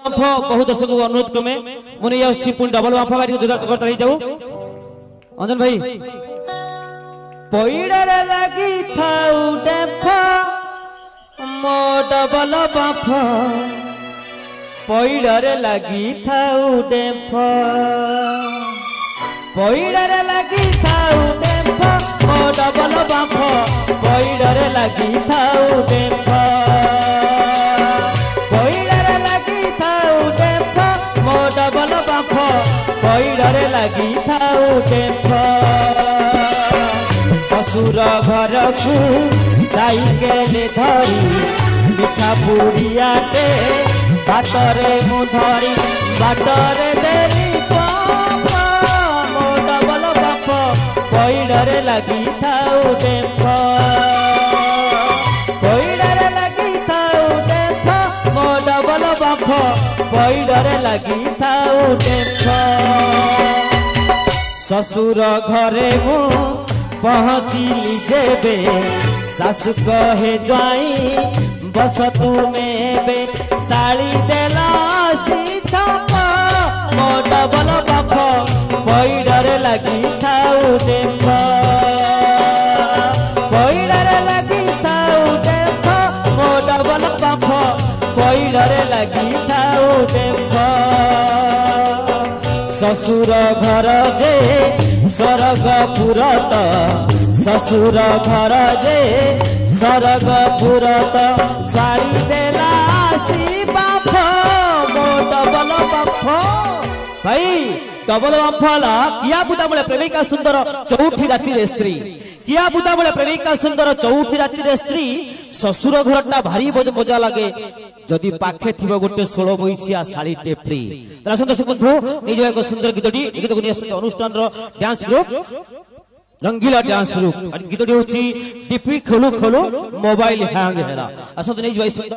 बहुत दर्शक को अनुरोध क्रमे मुझे पुणी डबल बांफ गाड़ी कर जाऊ अंजन भाई पैड़े लगी थाउ डेफ मो डबल बांफ पैड़े लगी थाउ डेफ पैड़े लगी थाउ डेफ मो डबल बांफ पैड़े लगी थाउ डेफ पैड़े लगी थाउ डेफ मो डबल बांफ पैड़े लगी थाउ डेफ ससुर घर को साइकेल धरी मिठा पुड़ियाटे बाटरे मु धरी बाटरे देली मो डबल बांफ पैड़े लगी थाउ डेफ पैड़े लगी थाउ डेफ मो डबल बांफ पैड़े लगी थाउ डेफ ससुर घरे मु पहुँचिली जेबे सासु कहे जाई बस तुम्हें बे साड़ी देला छपा मो डबल बांफ पैड़े लगी थाउ डेफ पैड़े लगी थाउ डेफ मो डबल बांफ पैड़े लगी थाउ डेफ ससुर घर जे स्वर्गपुरत ससुर घर जे स्वर्गपुरत साड़ी देला बांफ मो डबल बांफ भाई डबल बांफ ला किया बुदा बळे प्रेमिका सुंदर चौठी राती रे स्त्री किया बुदा बळे प्रेमिका सुंदर चौठी राती रे स्त्री ससुर घरटा भारी मजा लागे जदि पाखे थिबो गोटे 16 बयसिया साड़ी टेप्री तला दर्शक बंधु निज एक सुंदर गीतटी गीत को अनुष्ठान रो डांस ग्रुप रंगीला डांस ग्रुप गीतटी होची डिपी खोलो खोलो मोबाइल हैंग हेला असत निज भाई सुंदर